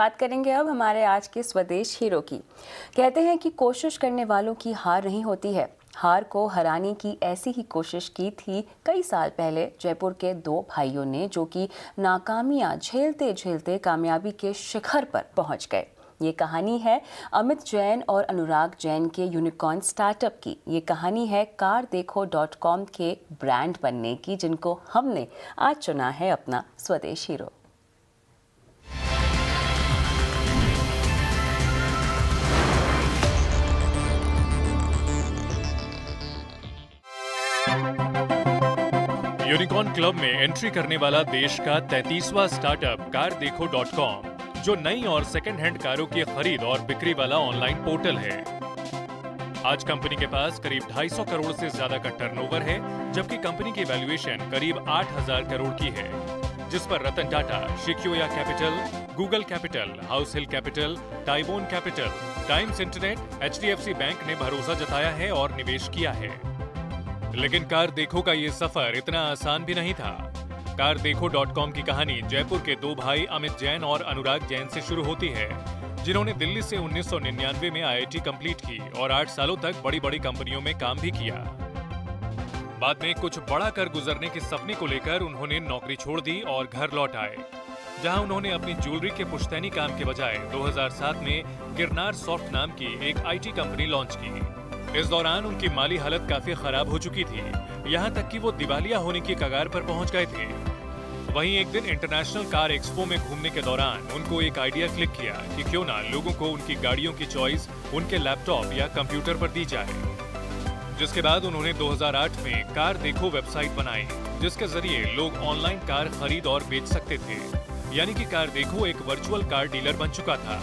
बात करेंगे अब हमारे आज के स्वदेश हीरो की। कहते हैं कि कोशिश करने वालों की हार नहीं होती है। हार को हराने की ऐसी ही कोशिश की थी कई साल पहले जयपुर के दो भाइयों ने, जो कि नाकामियां झेलते झेलते कामयाबी के शिखर पर पहुंच गए। ये कहानी है अमित जैन और अनुराग जैन के यूनिकॉर्न स्टार्टअप की। ये कहानी है cardekho.com के ब्रांड बनने की, जिनको हमने आज चुना है अपना स्वदेश हीरो। यूनिकॉर्न क्लब में एंट्री करने वाला देश का 33वां स्टार्टअप cardekho.com, जो नई और सेकंड हैंड कारों की खरीद और बिक्री वाला ऑनलाइन पोर्टल है। आज कंपनी के पास करीब 250 करोड़ से ज्यादा का टर्नओवर है, जबकि कंपनी की वैल्यूएशन करीब 8000 करोड़ की है, जिस पर Ratan Tata, Sequoia capital, Google capital, house hill capital, Tybourne capital, Times internet, HDFC bank ने भरोसा जताया है और निवेश किया है। लेकिन कारदेखो का ये सफर इतना आसान भी नहीं था। cardekho.com की कहानी जयपुर के दो भाई अमित जैन और अनुराग जैन से शुरू होती है, जिन्होंने दिल्ली से 1999 में IIT कंप्लीट की और 8 सालों तक बड़ी बड़ी कंपनियों में काम भी किया। बाद में कुछ बड़ा कर गुजरने के सपने को लेकर उन्होंने नौकरी छोड़ दी और घर लौट आए, जहां उन्होंने अपनी ज्वेलरी के पुश्तैनी काम के बजाय 2007 में गिरनार सॉफ्ट नाम की एक IT कंपनी लॉन्च की। इस दौरान उनकी माली हालत काफी खराब हो चुकी थी, यहाँ तक कि वो दिवालिया होने की कगार पर पहुंच गए थे। वहीं एक दिन इंटरनेशनल कार एक्सपो में घूमने के दौरान उनको एक आइडिया क्लिक किया कि क्यों ना लोगों को उनकी गाड़ियों की चॉइस उनके लैपटॉप या कंप्यूटर पर दी जाए। जिसके बाद उन्होंने 2008 में कारदेखो वेबसाइट बनाई, जिसके जरिए लोग ऑनलाइन कार खरीद और बेच सकते थे। यानी कि कारदेखो एक वर्चुअल कार डीलर बन चुका था।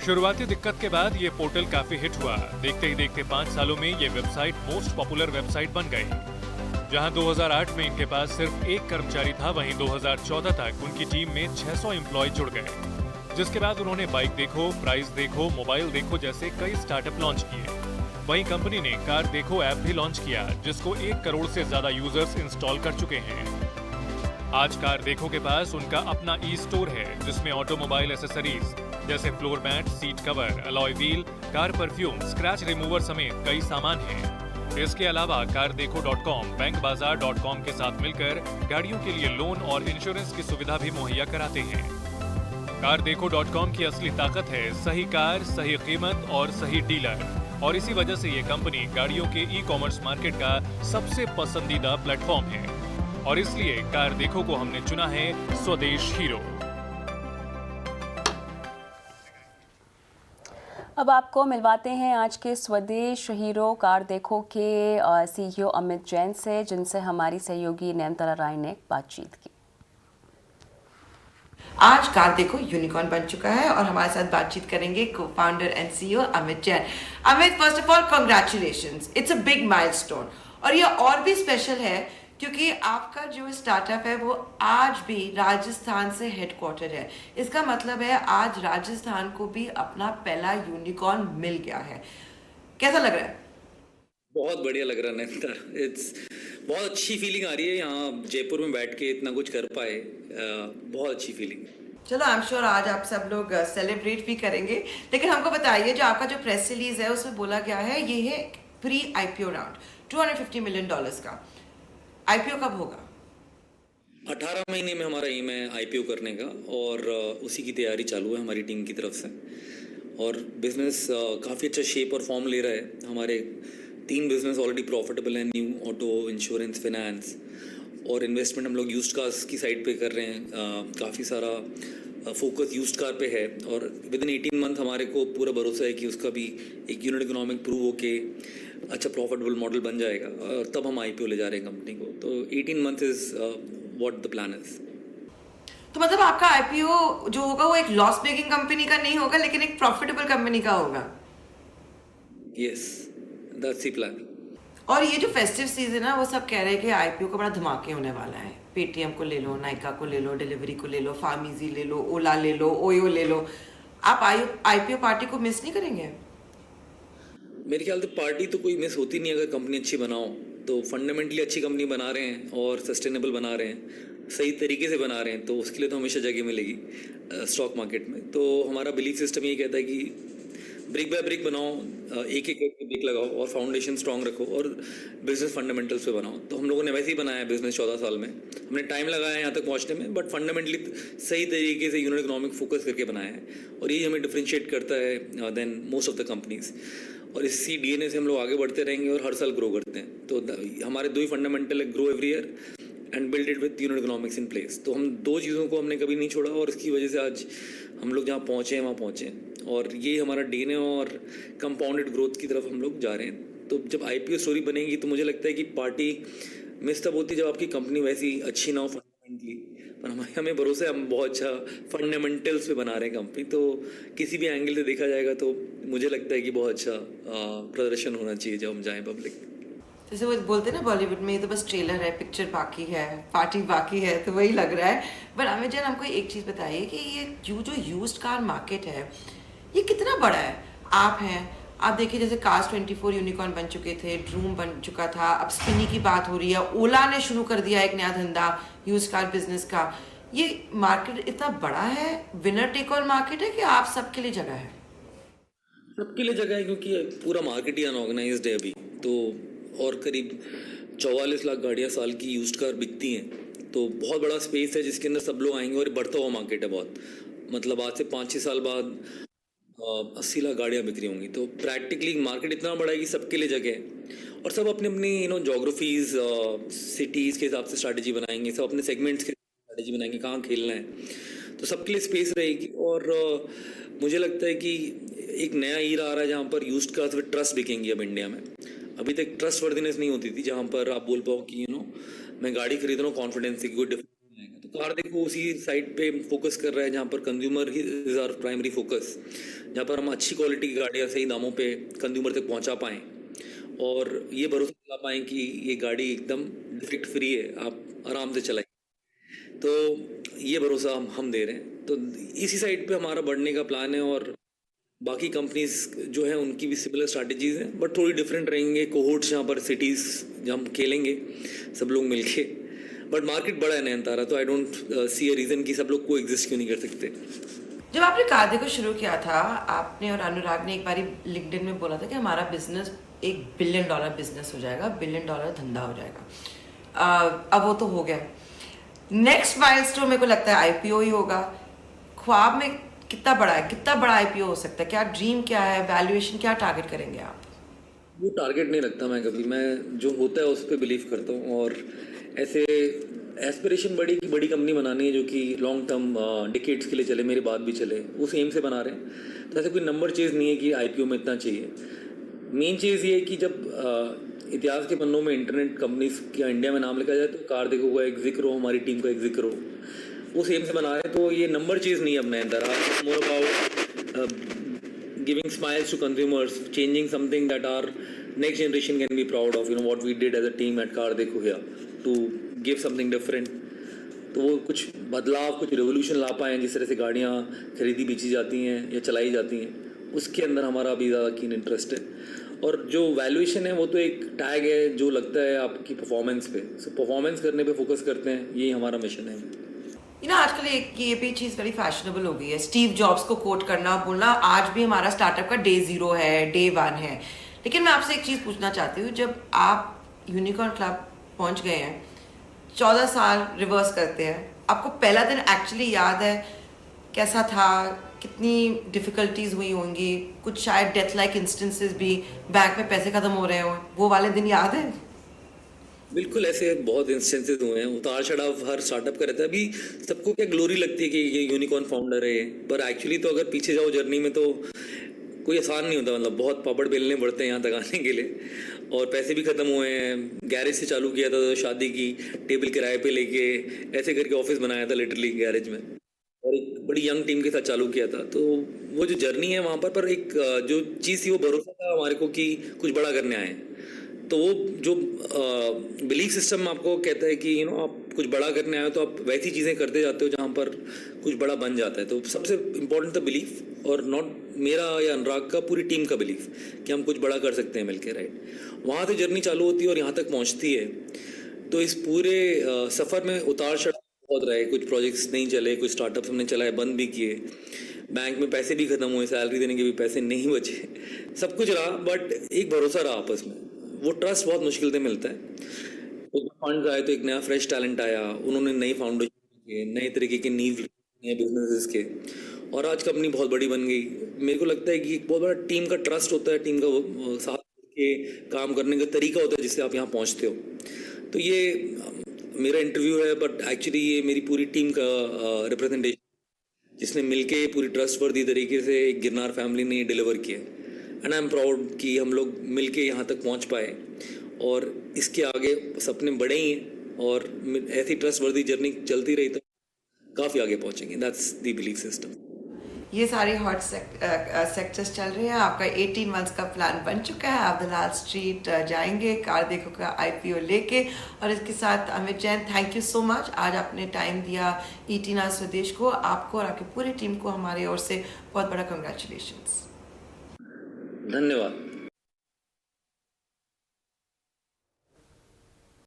शुरुआती दिक्कत के बाद ये पोर्टल काफी हिट हुआ। देखते ही देखते 5 सालों में ये वेबसाइट मोस्ट पॉपुलर वेबसाइट बन गई। जहां 2008 में इनके पास सिर्फ एक कर्मचारी था, वहीं 2014 तक उनकी टीम में 600 एम्प्लॉय जुड़ गए। जिसके बाद उन्होंने बाइक देखो, प्राइस देखो, मोबाइल देखो जैसे कई स्टार्टअप लॉन्च किए। वहीं कंपनी ने कारदेखो ऐप भी लॉन्च किया, जिसको 1 करोड़ से ज्यादा यूजर्स इंस्टॉल कर चुके हैं। आज कारदेखो के पास उनका अपना ई-स्टोर है, जिसमें ऑटोमोबाइल एसेसरीज जैसे floor mat, seat cover, alloy wheel, car perfume, scratch remover समेत कई सामान हैं। इसके अलावा cardekho.com bankbazaar.com के साथ मिलकर गाड़ियों के लिए लोन और इंश्योरेंस की सुविधा भी मुहैया कराते हैं। cardekho.com की असली ताकत है सही कार, सही कीमत और सही डीलर, और इसी वजह से ये कंपनी गाड़ियों के ई-कॉमर्स मार्केट का सबसे पसंदीदा प्लेटफॉर्म है, और इसलिए कारदेखो को हमने चुना है स्वदेश हीरो। अब आपको मिलवाते हैं आज के स्वदेश हीरो कारदेखो के CEO अमित जैन से, जिनसे हमारी सहयोगी नयनतारा राय ने बातचीत की। आज कारदेखो यूनिकॉर्न बन चुका है और हमारे साथ बातचीत करेंगे cofounder and CEO Amit Jain. Amit, first of all congratulations, it's a big milestone. और ये और भी स्पेशल है क्योंकि आपका जो स्टार्टअप है वो आज भी राजस्थान से हेडक्वार्टर है। इसका मतलब है आज राजस्थान को भी अपना पहला यूनिकॉर्न मिल गया है। कैसा लग रहा है? बहुत बढ़िया लग रहा है नैनता। बहुत अच्छी फीलिंग आ रही है यहाँ जयपुर में बैठ के इतना कुछ कर पाए। बहुत अच्छी फीलिंग। चलो, आई एम श्योर आज आप सब लोग सेलिब्रेट भी करेंगे। लेकिन हमको बताइए, जो आपका जो प्रेस रिलीज है उसमें बोला गया है ये है प्री IPO राउंड $250 मिलियन का। IPO कब होगा? 18 महीने में हमारा एम है IPO करने का, और उसी की तैयारी चालू है हमारी टीम की तरफ से। और बिजनेस काफ़ी अच्छा शेप और फॉर्म ले रहा है। हमारे 3 बिजनेस ऑलरेडी प्रॉफिटेबल हैं, न्यू, ऑटो, इंश्योरेंस, फाइनेंस, और इन्वेस्टमेंट हम लोग यूज्ड कार्स की साइड पे कर रहे हैं। काफ़ी सारा फोकस यूज्ड कार पे है, और विद इन 18 मंथ हमारे को पूरा भरोसा है कि उसका भी एक यूनिट इकोनॉमिक प्रूव होके अच्छा प्रॉफिटेबल मॉडल बन जाएगा, और तब हम IPO ले जा रहे हैं कंपनी को। तो 18 month is what the plan is. तो मतलब आपका IPO जो होगा वो एक लॉस मेकिंग कंपनी का नहीं होगा, लेकिन एक प्रॉफिटेबल कंपनी का होगा। Yes, that's the plan. और ये जो फेस्टिव सीजन है वो सब कह रहे हैं कि IPO का बड़ा धमाके होने वाला है। पेटीएम को ले लो, नाइका को ले लो, डिलीवरी को ले लो, फार्मीजी ले लो, ओला ले लो, ओयो ले लो। आप IPO पार्टी को मिस नहीं करेंगे? मेरे ख्याल से पार्टी तो कोई मिस होती नहीं अगर कंपनी अच्छी बनाओ। तो फंडामेंटली अच्छी कंपनी बना रहे हैं और सस्टेनेबल बना रहे हैं, सही तरीके से बना रहे हैं तो उसके लिए तो हमेशा जगह मिलेगी स्टॉक मार्केट में। तो हमारा बिलीफ सिस्टम ये कहता है कि ब्रिक बाय ब्रिक बनाओ, एक एक करके ब्रिक लगाओ और फाउंडेशन स्ट्रांग रखो और बिजनेस फंडामेंटल्स पे बनाओ। तो हम लोगों ने वैसे ही बनाया है बिजनेस 14 साल में। हमने टाइम लगाया है यहाँ तक पहुँचने में, बट फंडामेंटली सही तरीके से यूनिट इकोनॉमिक फोकस करके बनाया है और यही हमें डिफरेंशिएट करता है than most of the companies. और इसी डीएनए से हम लोग आगे बढ़ते रहेंगे और हर साल ग्रो करते हैं। तो हमारे दो ही फंडामेंटल है, grow every year and build it with unit economics in place. तो हम दो चीज़ों को हमने कभी नहीं छोड़ा और इसकी वजह से आज हम लोग जहाँ पहुँचे हैं वहाँ पहुँचे हैं और ये हमारा डीएनए और कंपाउंडेड ग्रोथ की तरफ हम लोग जा रहे हैं। तो जब आईपीओ स्टोरी बनेगी तो मुझे लगता है कि पार्टी मिस तब होती है जब आपकी कंपनी वैसी अच्छी ना हो फंडामेंटली, पर हमें भरोसा है हम बहुत अच्छा फंडामेंटल्स पे बना रहे हैं कंपनी। तो किसी भी एंगल से देखा जाएगा तो मुझे लगता है कि बहुत अच्छा प्रदर्शन होना चाहिए जब हम जाएं पब्लिक। जैसे वो बोलते हैं ना बॉलीवुड में, ये तो बस ट्रेलर है, पिक्चर बाकी है, पार्टी बाकी है, तो वही लग रहा है। बट अमित जैन, हमको एक चीज़ बताइए कि ये जो यूज्ड कार मार्केट है ये कितना बड़ा है? आप हैं, आप देखिए जैसे कार्स 24 यूनिकॉर्न बन चुके थे, ड्रूम बन चुका था, अब स्पिनी की बात हो रही है, ओला ने शुरू कर दिया एक नया धंधा यूज कार बिजनेस का। ये मार्केट इतना बड़ा है, विनर टेक ऑल मार्केट है कि आप सबके लिए जगह है? सबके लिए जगह है क्योंकि पूरा मार्केट ही अनऑर्गेनाइज्ड है अभी तो, और करीब 44 लाख गाड़ियाँ साल की यूज्ड कार बिकती हैं। तो बहुत बड़ा स्पेस है जिसके अंदर सब लोग आएंगे और बढ़ता हुआ मार्केट है बहुत। मतलब आज से 5-6 साल बाद 80 लाख गाड़ियाँ बिक रही होंगी। तो प्रैक्टिकली मार्केट इतना बड़ा है कि सबके लिए जगह है और सब अपनी अपनी जोग्राफीज सिटीज़ के हिसाब से स्ट्रैटेजी बनाएंगे, सब अपने सेगमेंट्स के स्ट्रैटेजी बनाएंगे, कहाँ खेलना है। तो सबके लिए स्पेस रहेगी और मुझे लगता है कि एक नया ईरा आ रहा है जहाँ पर यूज्ड कार्स विद ट्रस्ट बिकेंगी अब इंडिया में। अभी तक ट्रस्ट वर्दीनेस नहीं होती थी जहाँ पर आप बोल पाओ कि मैं गाड़ी खरीद रहा हूँ कॉन्फिडेंस से, कोई डिफरेंस आएगा। तो कार देखो उसी साइड पे फोकस कर रहा है जहाँ पर कंज्यूमर ही इज आवर प्राइमरी फोकस, जहाँ पर हम अच्छी क्वालिटी की गाड़ियाँ सही दामों पे कंज्यूमर तक पहुँचा पाएँ और ये भरोसा दिला पाएँ कि ये गाड़ी एकदम डिफेक्ट फ्री है, आप आराम से चलाएं। तो ये भरोसा हम दे रहे हैं। तो इसी साइड पे हमारा बढ़ने का प्लान है और बाकी कंपनीज जो है उनकी भी सिमिलर स्ट्रैटेजीज हैं बट थोड़ी डिफरेंट रहेंगे। कोहोर्ट्स जहाँ पर सिटीज़ जहाँ हम खेलेंगे सब लोग मिलके, बट मार्केट बड़ा है नयनतारा, तो I don't see a reason कि सब लोग को एग्जिस्ट क्यों नहीं कर सकते। जब आपने कार देखो शुरू किया था, आपने और अनुराग ने एक बारी लिंक्डइन में बोला था कि हमारा बिजनेस $1 बिलियन बिजनेस हो जाएगा, $1 बिलियन धंधा हो जाएगा। अब वो तो हो गया। नेक्स्ट माइलस्टोन मेरे को लगता है आईपीओ ही होगा। ख्वाब में कितना बड़ा है, कितना बड़ा आईपीओ हो सकता है? क्या ड्रीम क्या है, वैल्यूएशन क्या टारगेट करेंगे आप? वो टारगेट नहीं रखता मैं कभी, मैं जो होता है उस पर बिलीव करता हूँ और ऐसे एस्पिरेशन बड़ी कंपनी बनानी है जो कि लॉन्ग टर्म डिकेड्स के लिए चले, मेरे बाद भी चले, उस एम से बना रहे हैं। तो ऐसे कोई नंबर चीज़ नहीं है कि आईपीओ में इतना चाहिए। मेन चीज़ ये है कि जब इतिहास के पन्नों में इंटरनेट कंपनीज का इंडिया में नाम लिखा जाए तो कार देखो का एक जिक्र हो, हमारी टीम का एक जिक्र हो, उस एम से बना रहे हैं। तो ये नंबर चीज़ नहीं है अब Nayanthara, more about giving smiles to consumers, changing something that our next generation can be proud of, what we did as a team at CarDekho here to give something different. तो वो कुछ बदलाव, कुछ रेवोल्यूशन ला पाएँ जिस तरह से गाड़ियाँ खरीदी बेची जाती हैं या चलाई जाती हैं, उसके अंदर हमारा अभी ज़्यादा कीन इंटरेस्ट है। और जो वैल्यूएशन है वो तो एक टैग है जो लगता है आपकी परफॉर्मेंस पे, सो परफॉर्मेंस करने पे फोकस करते हैं, यही हमारा मिशन है। आजकल ये भी चीज़ बड़ी फैशनेबल हो गई है, स्टीव जॉब्स को कोट करना, बोलना आज भी हमारा स्टार्टअप का डे 0 है, डे 1 है। लेकिन मैं आपसे एक चीज़ पूछना चाहती हूँ, जब आप यूनिकॉर्न क्लब पहुँच गए हैं, 14 साल रिवर्स करते हैं, आपको पहला दिन एक्चुअली याद है कैसा था? कितनी डिफ़िकल्टीज हुई होंगी? कुछ शायद डेथ लाइक इंस्टेंसेस भी, बैंक में पैसे ख़त्म हो रहे हो, वो वाले दिन याद है? बिल्कुल, ऐसे बहुत इंस्टेंसेस हुए हैं। उतार चढ़ाव हर स्टार्टअप का रहता है। अभी सबको क्या ग्लोरी लगती है कि ये यूनिकॉर्न फाउंडर है, पर एक्चुअली तो अगर पीछे जाओ जर्नी में तो कोई आसान नहीं होता। मतलब बहुत पापड़ बेलने पड़ते हैं यहाँ तक आने के लिए, और पैसे भी ख़त्म हुए हैं। गैरेज से चालू किया था, तो शादी की टेबल किराए पे लेके ऐसे करके ऑफिस बनाया था लिटरली गैरेज में, और एक बड़ी यंग टीम के साथ चालू किया था। तो वो जो जर्नी है वहाँ पर एक जो चीज़ थी वो भरोसा था हमारे को कि कुछ बड़ा करने आए हैं। तो वो जो बिलीफ सिस्टम आपको कहता है कि आप कुछ बड़ा करने आए हो तो आप वैसी चीज़ें करते जाते हो जहाँ पर कुछ बड़ा बन जाता है। तो सबसे इम्पोर्टेंट था बिलीफ, और नॉट मेरा या अनुराग का, पूरी टीम का बिलीफ कि हम कुछ बड़ा कर सकते हैं मिलके, राइट। वहाँ से जर्नी चालू होती है और यहाँ तक पहुँचती है। तो इस पूरे सफ़र में उतार चढ़ाव बहुत रहे, कुछ प्रोजेक्ट्स नहीं चले, कुछ स्टार्टअप्स हमने चलाए, बंद भी किए, बैंक में पैसे भी खत्म हुए, सैलरी देने के भी पैसे नहीं बचे, सब कुछ रहा, बट एक भरोसा रहा आपस में। वो ट्रस्ट बहुत मुश्किल से मिलता है। फंड आए तो एक नया फ्रेश टैलेंट आया, उन्होंने नई फाउंडेशन के, नए तरीके के नींव नए बिजनेसेस के, और आज कंपनी बहुत बड़ी बन गई। मेरे को लगता है कि एक बहुत बड़ा टीम का ट्रस्ट होता है, टीम का साथ के काम करने का तरीका होता है जिससे आप यहाँ पहुँचते हो। तो ये मेरा इंटरव्यू है, बट एक्चुअली ये मेरी पूरी टीम का रिप्रेजेंटेशन, जिसने मिलके पूरी ट्रस्टवर्दी तरीके से एक गिरनार फैमिली ने डिलीवर किया। एंड आई एम प्राउड कि हम लोग मिलके यहाँ तक पहुँच पाए, और इसके आगे सपने बड़े ही हैं, और ऐसी ट्रस्टवर्दी जर्नी चलती रही तो काफ़ी आगे पहुँचेंगे। That's the belief system. ये सारे हॉट सेक्टर्स चल रहे हैं। आपका 18 मंथ्स का प्लान बन चुका है। आप दलाल स्ट्रीट जाएंगे कार देखो का IPO लेके। और इसके साथ Amit Jain, thank you so much, आज आपने टाइम दिया ET Now स्वदेश को। आपको और आपकी पूरी टीम को हमारे ओर से बहुत बड़ा कंग्रेचुलेशंस। धन्यवाद।